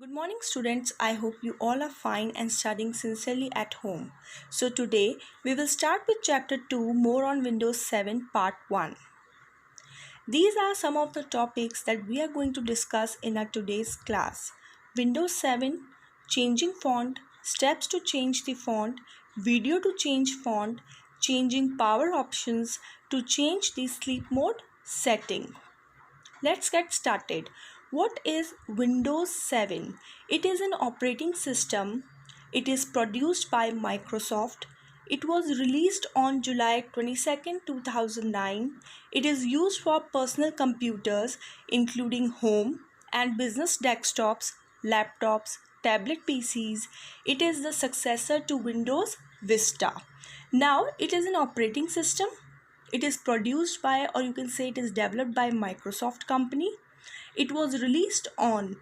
Good morning, students. I hope you all are fine and studying sincerely at home. So, today we will start with Chapter 2 more on Windows 7 Part 1. These are some of the topics that we are going to discuss in our today's class. Windows 7, changing font, steps to change the font, video to change font, changing power options to change the sleep mode setting. Let's get started. What is Windows 7? It is an operating system. It is produced by Microsoft. It was released on July 22nd, 2009. It is used for personal computers including home and business desktops, laptops, tablet PCs. It is the successor to Windows Vista. Now, it is an operating system. It is produced by, or you can say it is developed by Microsoft company. It was released on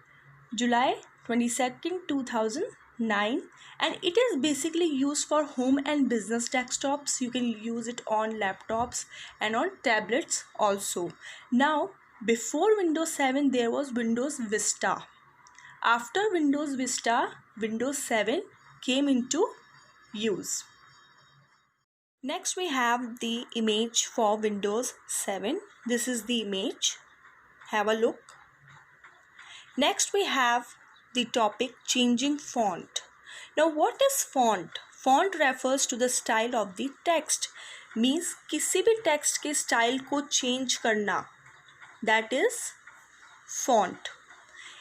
July 22nd, 2009, and it is basically used for home and business desktops. You can use it on laptops and on tablets also. Now, before Windows 7, there was Windows Vista. After Windows Vista, Windows 7 came into use. Next we have the image for Windows 7. This is the image. Have a look. Next we have the topic changing font. Now what is font? Font refers to the style of the text. Means किसी भी text के style को change करना. That is font.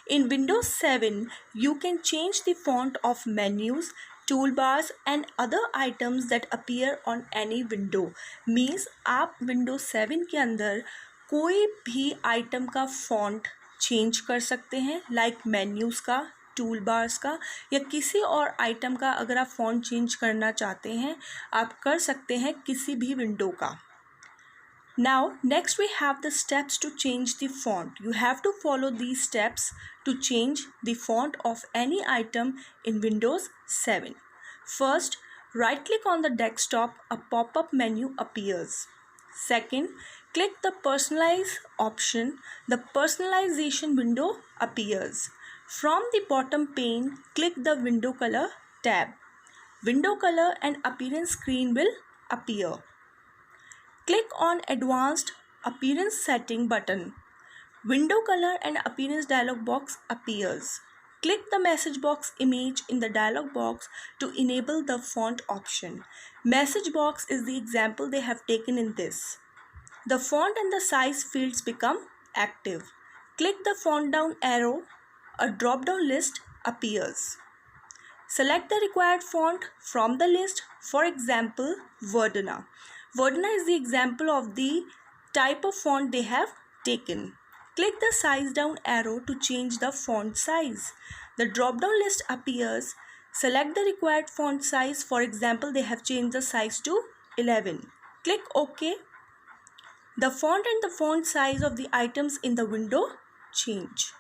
In Windows 7, you can change the font of menus, toolbars and other items that appear on any window. Means आप Windows 7 के अंदर कोई भी item का font change कर सकते हैं, like menus का, toolbars का या किसी और item का अगर आप font change करना चाहते हैं, आप कर सकते हैं किसी भी window का. Now, next we have the steps to change the font. You have to follow these steps to change the font of any item in Windows 7. First, right-click on the desktop, a pop-up menu appears. Second, click the Personalize option. The personalization window appears. From the bottom pane, click the Window Color tab. Window color and appearance screen will appear. Click on Advanced Appearance Setting button. Window color and appearance dialog box appears. Click the message box image in the dialog box to enable the font option. Message box is the example they have taken in this. The font and the size fields become active. Click the font down arrow. A drop-down list appears. Select the required font from the list, for example, Verdana. Verdana is the example of the type of font they have taken. Click the size down arrow to change the font size. The drop-down list appears. Select the required font size. For example, they have changed the size to 11. Click OK. The font and the font size of the items in the window change.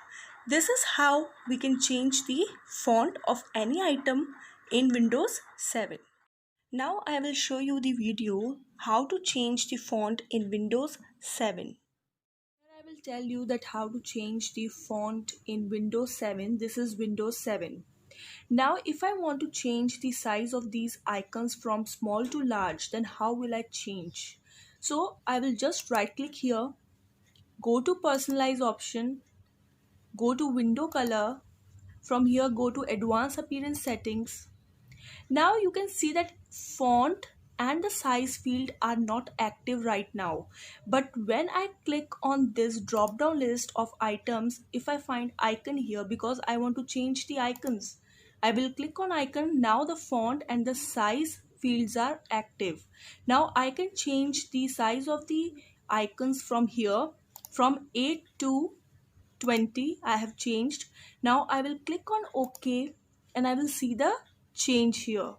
This is how we can change the font of any item in Windows 7. Now I will show you the video how to change the font in Windows 7. Here I will tell you that how to change the font in Windows 7. This is Windows 7. Now if I want to change the size of these icons from small to large, then how will I change? So I will just right click here, go to Personalize option, go to Window Color. From here go to Advanced Appearance Settings. Now you can see that font and the size field are not active right now. But when I click on this drop down list of items, if I find icon here, because I want to change the icons, I will click on icon. Now the font and the size fields are active. Now I can change the size of the icons from here, from 8 to 20 I have changed. Now I will click on OK and I will see the change here.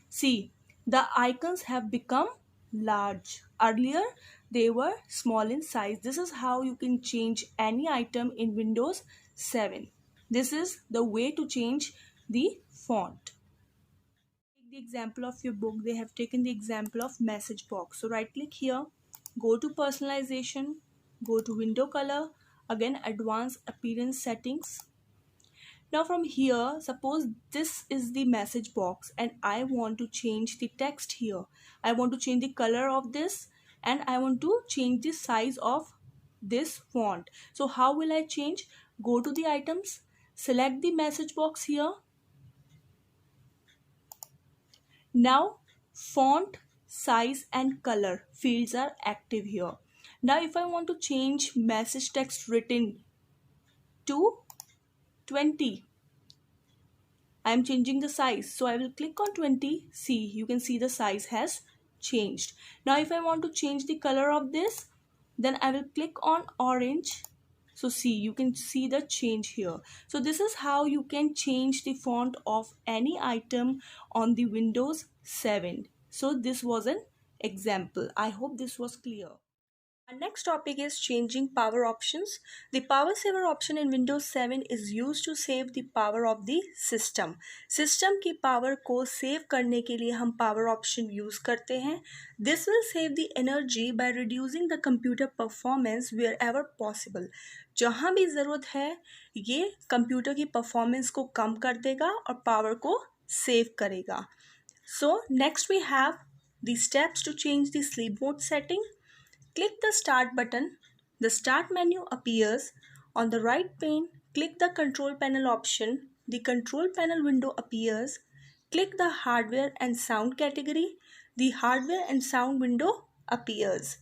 See, the icons have become large. Earlier they were small in size. This is how you can change any item in Windows 7. This is the way to change the font. Take the example of your book. They have taken the example of message box. So right click here, go to Personalization, go to Window Color, again Advanced Appearance Settings. Now from here, suppose this is the message box and I want to change the text here. I want to change the color of this and I want to change the size of this font. So how will I change? Go to the items, select the message box here. Now font, size and color fields are active here. Now if I want to change message text written to 20, I am changing the size, so I will click on 20. See, you can see the size has changed. Now if I want to change the color of this, then I will click on orange. So see, you can see the change here. So this is how you can change the font of any item on the Windows 7. So this was an example. I hope this was clear. Our next topic is changing power options. The power saver option in Windows 7 is used to save the power of the system. System की power को save करने के लिए हम power option use करते हैं. This will save the energy by reducing the computer performance wherever possible. जहाँ भी ज़रूरत है ये कंप्यूटर की परफॉर्मेंस को कम कर देगा और पावर को सेव करेगा. So next we have the steps to change the sleep mode setting. Click the Start button. The Start menu appears. On the right pane, click the Control Panel option. The Control Panel window appears. Click the Hardware and Sound category. The Hardware and Sound window appears.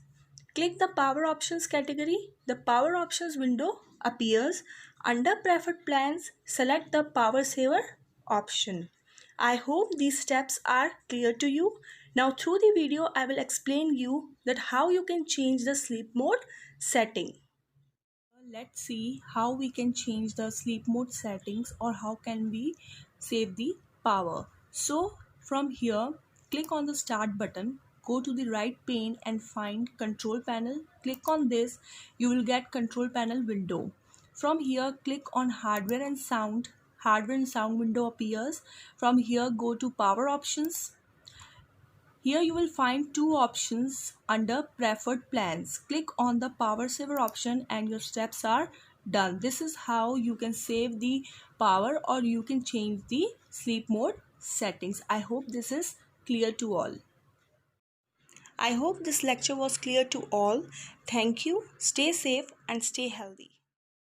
Click the Power Options category. The Power Options window appears. Under Preferred Plans, select the Power Saver option. I hope these steps are clear to you. Now through the video, I will explain you that how you can change the sleep mode setting. Let's see how we can change the sleep mode settings or how can we save the power. So from here, click on the Start button. Go to the right pane and find Control Panel. Click on this. You will get Control Panel window. From here, click on Hardware and Sound. Hardware and Sound window appears. From here, go to Power Options. Here you will find two options under Preferred Plans. Click on the Power Saver option and your steps are done. This is how you can save the power or you can change the sleep mode settings. I hope this is clear to all. I hope this lecture was clear to all. Thank you. Stay safe and stay healthy.